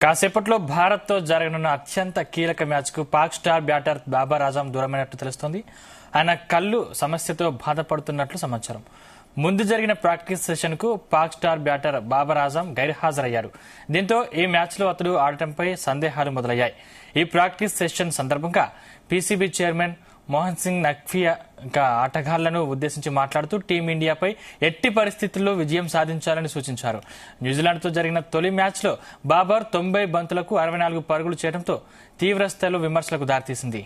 కాసేపట్లో భారత్తో జరగనున్న అత్యంత కీలక మ్యాచ్కు పాక్ స్టార్ బ్యాటర్ బాబర్ ఆజం దూరమైనట్లు తెలుస్తోంది. ఆయన కళ్ళు సమస్యతో బాధపడుతున్నట్లు సమాచారం. ముందు జరిగిన ప్రాక్టీస్ సెషన్ కు పాక్ స్టార్ బ్యాటర్ బాబర్ ఆజం గైర్హాజరయ్యారు. దీంతో ఈ మ్యాచ్లో అతడు ఆడటంపై సందేహాలు మొదలయ్యాయి. ఈ ప్రాక్టీస్ సెషన్ సందర్భంగా పీసీబీ చైర్మన్ మోహన్ సింగ్ నఖ్వీ ఆటగాళ్లను ఉద్దేశించి మాట్లాడుతూ టీమిండియాపై ఎట్టి పరిస్థితుల్లో విజయం సాధించాలని సూచించారు. న్యూజిలాండ్తో జరిగిన తొలి మ్యాచ్లో బాబర్ 90 బంతులకు 64 పరుగులు చేయడంతో తీవ్రస్థాయిలో విమర్శలకు దారితీసింది.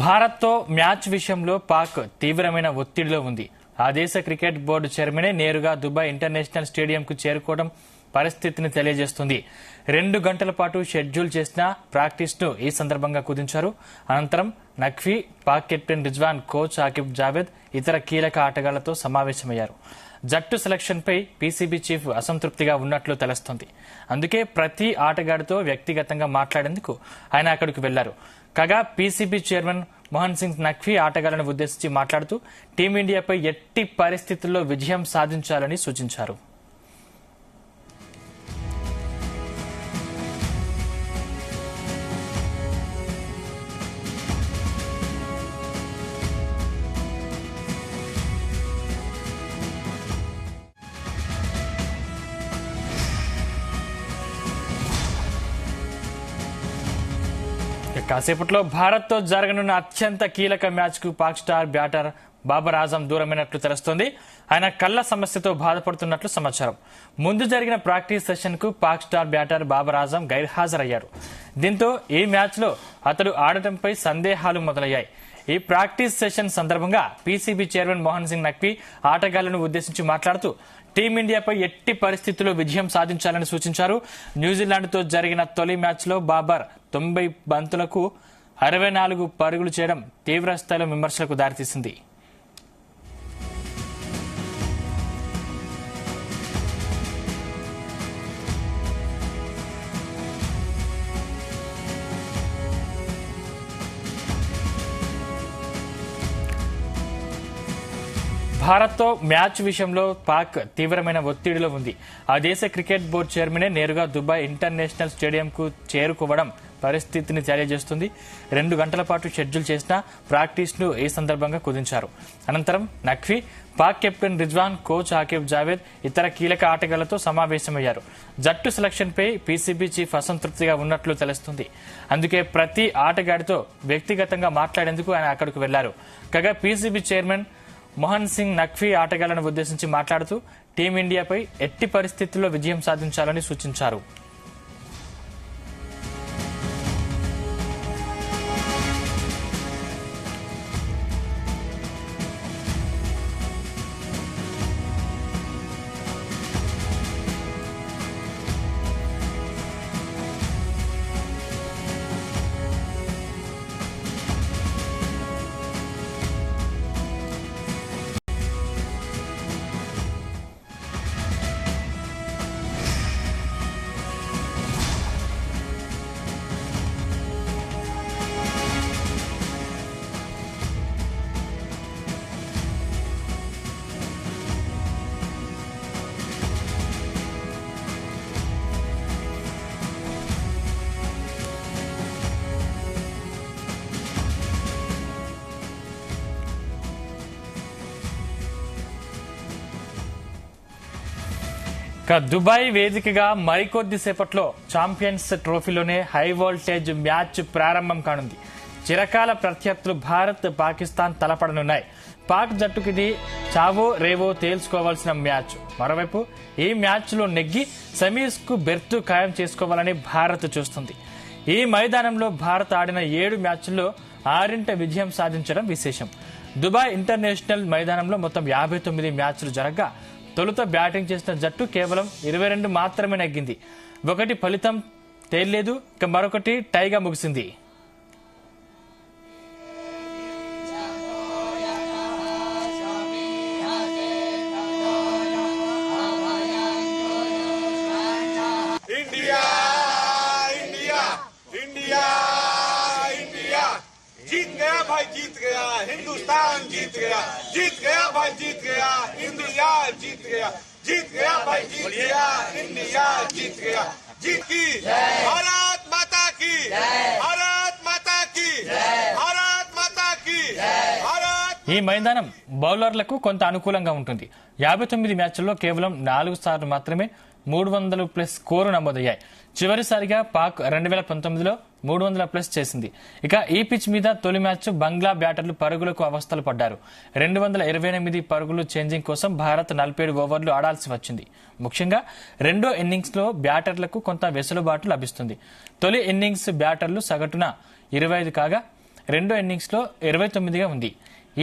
భారత్తో మ్యాచ్ విషయంలో పాక్ తీవ్రమైన ఒత్తిడిలో ఉంది. ఆ దేశ క్రికెట్ బోర్డు చైర్మనే నేరుగా దుబాయ్ ఇంటర్నేషనల్ స్టేడియంకు చేరుకోవడం పరిస్థితిని తెలియజేస్తుంది. 2 గంటల పాటు షెడ్యూల్ చేసిన ప్రాక్టీస్ ను ఈ సందర్భంగా కుదించారు. అనంతరం నఖ్వీ, పాక్ కెప్టెన్ రిజ్వాన్, కోచ్ ఆకిబ్ జావేద్ ఇతర కీలక ఆటగాళ్లతో సమావేశమయ్యారు. జట్టు సెలక్షన్ పై పీసీబీ చీఫ్ అసంతృప్తిగా ఉన్నట్లు తెలుస్తోంది. అందుకే ప్రతి ఆటగాడితో వ్యక్తిగతంగా మాట్లాడేందుకు ఆయన అక్కడికి వెళ్లారు. కాగా పీసీబీ చైర్మన్ మోహన్ సింగ్ నఖ్వీ ఆటగాళ్లను ఉద్దేశించి మాట్లాడుతూ టీమిండియాపై ఎట్టి పరిస్థితుల్లో విజయం సాధించాలని సూచించారు. కాసేపట్లో భారత్తో జరగనున్న అత్యంత కీలక మ్యాచ్ కు పాక్ స్టార్ బ్యాటర్ బాబర్ ఆజం దూరమైనట్లు తెలుస్తోంది. ఆయన కళ్ల సమస్యతో బాధపడుతున్నట్లు సమాచారం. ముందు జరిగిన ప్రాక్టీస్ సెషన్ కు పాక్ స్టార్ బ్యాటర్ బాబర్ ఆజం గైర్హాజరయ్యారు. దీంతో ఈ మ్యాచ్ లో అతడు ఆడటంపై సందేహాలు మొదలయ్యాయి. ఈ ప్రాక్టీస్ సెషన్ సందర్భంగా పీసీబీ చైర్మన్ మోహన్ సింగ్ నఖ్వీ ఆటగాళ్లను ఉద్దేశించి మాట్లాడుతూ టీమిండియాపై ఎట్టి పరిస్థితుల్లో విజయం సాధించాలని సూచించారు. న్యూజిలాండ్తో జరిగిన తొలి మ్యాచ్లో బాబర్ 90 బంతులకు 64 పరుగులు చేయడం తీవ్రస్థాయిలో విమర్శలకు దారితీసింది. భారత్తో మ్యాచ్ విషయంలో పాక్ తీవ్రమైన ఒత్తిడిలో ఉంది. ఆ దేశ క్రికెట్ బోర్డు చైర్మనే నేరుగా దుబాయ్ ఇంటర్నేషనల్ స్టేడియంకు చేరుకోవడం పరిస్థితిని తెలియజేస్తుంది. 2 గంటల పాటు షెడ్యూల్ చేసిన ప్రాక్టీస్ ను ఈ సందర్భంగా కుదించారు. అనంతరం నఖ్వీ, పాక్ కెప్టెన్ రిజ్వాన్, కోచ్ ఆకిబ్ జావేద్ ఇతర కీలక ఆటగాళ్లతో సమావేశమయ్యారు. జట్టు సెలక్షన్ పై పీసీబీ చీఫ్ అసంతృప్తిగా ఉన్నట్లు తెలుస్తుంది. అందుకే ప్రతి ఆటగాడితో వ్యక్తిగతంగా మాట్లాడేందుకు ఆయన అక్కడికి వెళ్లారు. కాగా పీసీబీ చైర్మన్ మోహన్ సింగ్ నఖ్వీ ఆటగాళ్లను ఉద్దేశించి మాట్లాడుతూ టీమిండియాపై ఎట్టి పరిస్థితుల్లో విజయం సాధించాలని సూచించారు. దుబాయ్ వేదికగా మరికొద్దిసేపట్లో ఛాంపియన్స్ ట్రోఫీలోనే హై వోల్టేజ్ మ్యాచ్ ప్రారంభం కానుంది. చిరకాల ప్రత్యర్థులు భారత్, పాకిస్తాన్ తలపడనున్నాయి. పాక్ జట్టుకి ఇది చావో రేవో తేల్చుకోవాల్సిన మ్యాచ్. మరోవైపు ఈ మ్యాచ్ లో నెగ్గి సెమీస్ కు బెర్తు ఖాయం చేసుకోవాలని భారత్ చూస్తుంది. ఈ మైదానంలో భారత్ ఆడిన 7 మ్యాచ్ల్లో 6 విజయం సాధించడం విశేషం. దుబాయ్ ఇంటర్నేషనల్ మైదానంలో మొత్తం 59 మ్యాచ్లు జరగగా తొలుత బ్యాటింగ్ చేసిన జట్టు కేవలం 22 మాత్రమే నెగ్గింది. ఒకటి ఫలితం తేల్లేదు, ఇక మరొకటి టైగా ముగిసింది. India! India! भाई जीत गया, हिंदुस्तान जीत गया, जीत गया भाई जीत गया, इंडिया जीत गया, जीत गया भाई जीत गया, इंडिया जीत गया, जीत की भारत माता की, भारत माता की, भारत माता की, भारत। ఈ మైదానం బౌలర్లకు కొంత అనుకూలంగా ఉంటుంది. 59 మ్యాచ్ల్లో కేవలం 4 సార్లు మాత్రమే 300+ స్కోరు నమోదయ్యాయి. చివరిసారిగా పాక్ 2019లో 300+ చేసింది. ఇక ఈ పిచ్ మీద తొలి మ్యాచ్ బంగ్లా బ్యాటర్లు పరుగులకు అవస్థలు పడ్డారు. 228 పరుగులు చేంజింగ్ కోసం భారత్ 47 ఓవర్లు ఆడాల్సి వచ్చింది. ముఖ్యంగా రెండో ఇన్నింగ్స్ లో బ్యాటర్లకు కొంత వెసులుబాటు లభిస్తుంది. తొలి ఇన్నింగ్స్ బ్యాటర్లు సగటున 25 కాగా రెండో ఇన్నింగ్స్ లో 29గా ఉంది.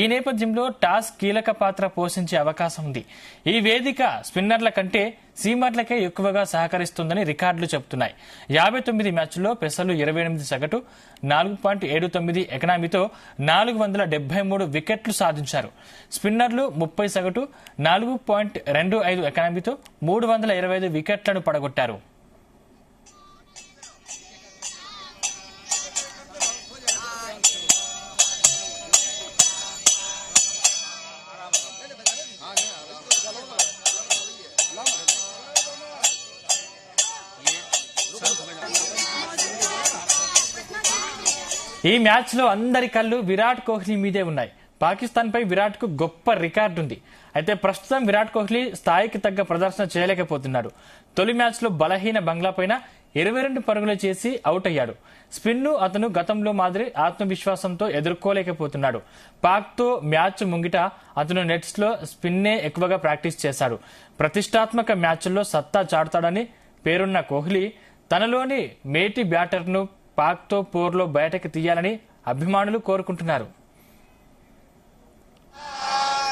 ఈ నేపథ్యంలో టాస్ కీలక పాత్ర పోషించే అవకాశం ఉంది. ఈ వేదిక స్పిన్నర్ల కంటే సీమర్లకే ఎక్కువగా సహకరిస్తుందని రికార్డులు చెబుతున్నాయి. 59 మ్యాచ్ల్లో పెసర్లు 28 సగటు 4.79 ఎకనామీతో 473 వికెట్లు సాధించారు. స్పిన్నర్లు 30 సగటు 4.25 ఎకనామీతో 325 వికెట్లను పడగొట్టారు. ఈ మ్యాచ్ లో అందరి కళ్ళు విరాట్ కోహ్లీ మీదే ఉన్నాయి. పాకిస్తాన్ పై విరాట్ కు గొప్ప రికార్డు ఉంది. అయితే ప్రస్తుతం విరాట్ కోహ్లీ స్థాయికి తగ్గ ప్రదర్శన చేయలేకపోతున్నాడు. తొలి మ్యాచ్ లో బలహీన బంగ్లా పైన 22 పరుగులు చేసి అవుట్ అయ్యాడు. స్పిన్ ను అతను గతంలో మాదిరి ఆత్మవిశ్వాసంతో ఎదుర్కోలేకపోతున్నాడు. పాక్ తో మ్యాచ్ ముంగిట అతను నెట్స్ లో స్పిన్నే ఎక్కువగా ప్రాక్టీస్ చేశాడు. ప్రతిష్టాత్మక మ్యాచ్ల్లో సత్తా చాటుతాడని పేరున్న కోహ్లీ తనలోని మేటి బ్యాటర్ను పాక్ తో పోర్లో బయటకు తీయాలని అభిమానులు కోరుకుంటున్నారు.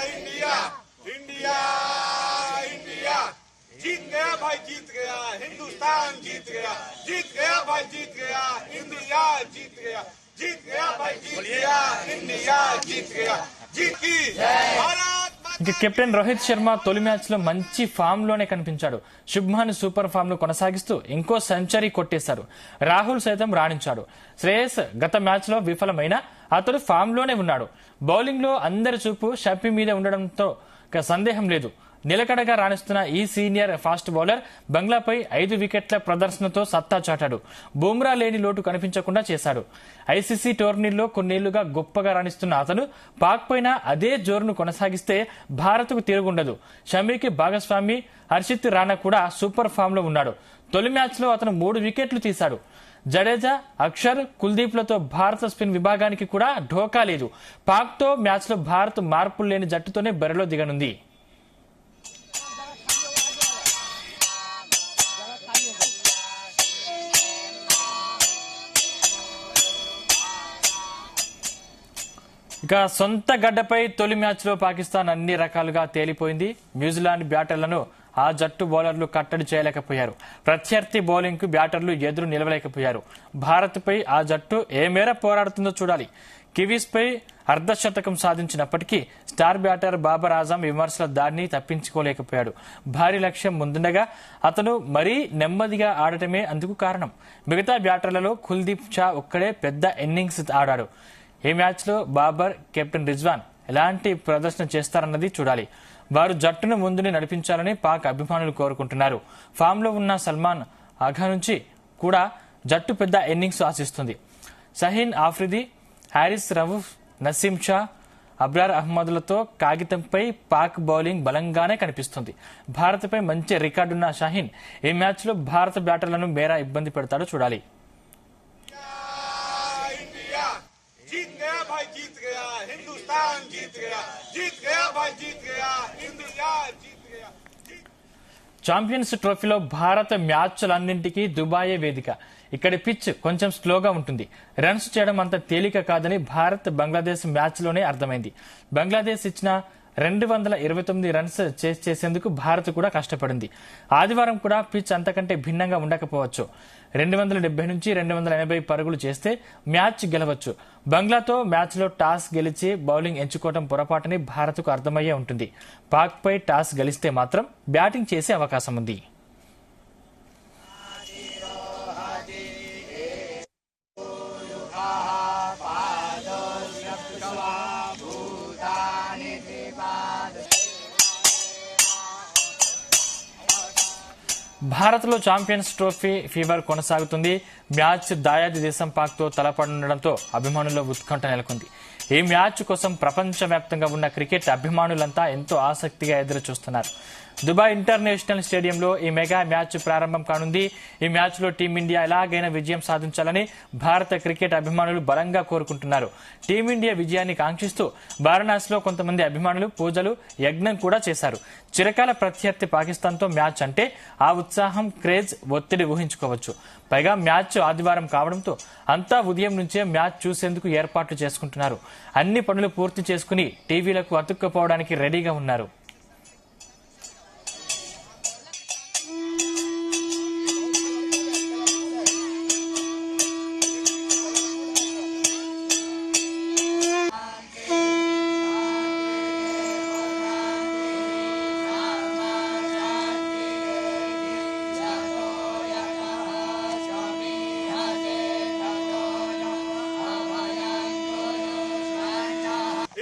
इंडिया इंडिया इंडिया जीत गया भाई जीत गया, हिंदुस्तान जीत गया, जीत गया भाई जीत गया, इंडिया जीत गया, जीत गया भाई जीत गया, इंडिया जीत गया, जीत की भारत। ఇక కెప్టెన్ రోహిత్ శర్మ తొలి మ్యాచ్ లో మంచి ఫామ్ లోనే కనిపించాడు. శుభ్మాన్ సూపర్ ఫామ్ ను కొనసాగిస్తూ ఇంకో సెంచరీ కొట్టేశారు. రాహుల్ సైతం రాణించాడు. శ్రేయస్ గత మ్యాచ్ లో విఫలమైన అతడు ఫామ్ లోనే ఉన్నాడు. బౌలింగ్ లో అందరి చూపు షఫీ మీద ఉండడంతో సందేహం లేదు. నిలకడగా రాణిస్తున్న ఈ సీనియర్ ఫాస్ట్ బౌలర్ బంగ్లాపై 5 వికెట్ల ప్రదర్శనతో సత్తా చాటాడు. బుమ్రా లేని లోటు కనిపించకుండా చేశాడు. ఐసీసీ టోర్నీల్లో కొన్నేళ్లుగా గొప్పగా రాణిస్తున్న అతను పాక్ పైన అదే జోరును కొనసాగిస్తే భారత్కు తిరుగుండదు. షమీకి భాగస్వామి హర్షిత్ రాణా కూడా సూపర్ ఫామ్ లో ఉన్నాడు. తొలి మ్యాచ్ లో అతను 3 వికెట్లు తీశాడు. జడేజా, అక్షర్, కుల్దీప్లతో భారత స్పిన్ విభాగానికి కూడా ఢోకా లేదు. పాక్ తో మ్యాచ్ లో భారత్ మార్పులు లేని జట్టుతోనే బరిలో దిగనుంది. ఇక సొంత గడ్డపై తొలి మ్యాచ్ లో పాకిస్తాన్ అన్ని రకాలుగా తేలిపోయింది. న్యూజిలాండ్ బ్యాటర్లను ఆ జట్టు బౌలర్లు కట్టడి చేయలేకపోయారు. ప్రత్యర్థి బౌలింగ్ కు బ్యాటర్లు ఎదురు నిలవలేకపోయారు. భారత్ పై ఆ జట్టు ఏ మేర పోరాడుతుందో చూడాలి. కివీస్ పై అర్ధశతకం సాధించినప్పటికీ స్టార్ బ్యాటర్ బాబర్ ఆజం విమర్శల దాడిని తప్పించుకోలేకపోయాడు. భారీ లక్ష్యం ముందుండగా అతను మరీ నెమ్మదిగా ఆడటమే అందుకు కారణం. మిగతా బ్యాటర్లలో కుల్దీప్ షా ఒక్కడే పెద్ద ఇన్నింగ్స్ ఆడాడు. ఈ మ్యాచ్ లో బాబర్, కెప్టెన్ రిజ్వాన్ ఎలాంటి ప్రదర్శన చేస్తారన్నది చూడాలి. వారు జట్టును ముందుని నడిపించాలని పాక్ అభిమానులు కోరుకుంటున్నారు. ఫామ్ లో ఉన్న సల్మాన్ ఆఘా నుంచి కూడా జట్టు పెద్ద ఇన్నింగ్స్ ఆశిస్తుంది. షహీన్ ఆఫ్రిది, హారిస్ రవూఫ్, నసీం షా, అబ్రార్ అహ్మద్లతో కాగితంపై పాక్ బౌలింగ్ బలంగానే కనిపిస్తుంది. భారత్పై మంచి రికార్డున్న షహీన్ ఈ మ్యాచ్ లో భారత బ్యాటర్లను మేరా ఇబ్బంది పెడతాడో చూడాలి. जीत गया भाई जीत गया, हिंदुस्तान जीत गया, जीत गया भाई जीत गया, इंडिया जीत गया। ఛాంపియన్స్ ట్రోఫీలో భారత మ్యాచ్లన్నింటికీ దుబాయే వేదిక. ఇక్కడి పిచ్ కొంచెం స్లోగా ఉంటుంది. రన్స్ చేయడం అంత తేలిక కాదని భారత్ బంగ్లాదేశ్ మ్యాచ్ లోనే అర్థమైంది. బంగ్లాదేశ్ ఇచ్చిన 229 రన్స్ చేసేందుకు భారత్ కూడా కష్టపడింది. ఆదివారం కూడా పిచ్ అంతకంటే భిన్నంగా ఉండకపోవచ్చు. 270 నుంచి 280 పరుగులు చేస్తే మ్యాచ్ గెలవచ్చు. బంగ్లాతో మ్యాచ్ లో టాస్ గెలిచి బౌలింగ్ ఎంచుకోవడం పొరపాటుని భారత్కు అర్థమయ్యే ఉంటుంది. పాక్ పై టాస్ గెలిస్తే మాత్రం బ్యాటింగ్ చేసే అవకాశం ఉంది. భారత్లో ఛాంపియన్స్ ట్రోఫీ ఫీవర్ కొనసాగుతుంది. మ్యాచ్ దాయాది దేశం పాక్తో తలపడడంతో అభిమానుల్లో ఉత్కంఠ నెలకొంది. ఈ మ్యాచ్ కోసం ప్రపంచవ్యాప్తంగా ఉన్న క్రికెట్ అభిమానులంతా ఎంతో ఆసక్తిగా ఎదురు చూస్తున్నారు. దుబాయ్ ఇంటర్నేషనల్ స్టేడియంలో ఈ మెగా మ్యాచ్ ప్రారంభం కానుంది. ఈ మ్యాచ్ లో టీమిండియా ఎలాగైనా విజయం సాధించాలని భారత క్రికెట్ అభిమానులు బలంగా కోరుకుంటున్నారు. టీమిండియా విజయాన్ని కాంక్షిస్తూ వారణాసిలో కొంతమంది అభిమానులు పూజలు, యజ్ఞం కూడా చేశారు. చిరకాల ప్రత్యర్థి పాకిస్తాన్తో మ్యాచ్ అంటే ఆ ఉత్సాహం, క్రేజ్, ఒత్తిడి ఊహించుకోవచ్చు. పైగా మ్యాచ్ ఆదివారం కావడంతో అంతా ఉదయం నుంచే మ్యాచ్ చూసేందుకు ఏర్పాట్లు చేసుకుంటున్నారు. అన్ని పనులు పూర్తి చేసుకుని టీవీలకు అతుక్కుపోవడానికి రెడీగా ఉన్నారు.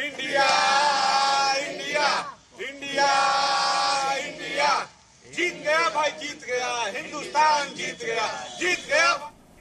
इंडिया इंडिया इंडिया इंडिया जीत गया भाई, जीत गया हिंदुस्तान, जीत गया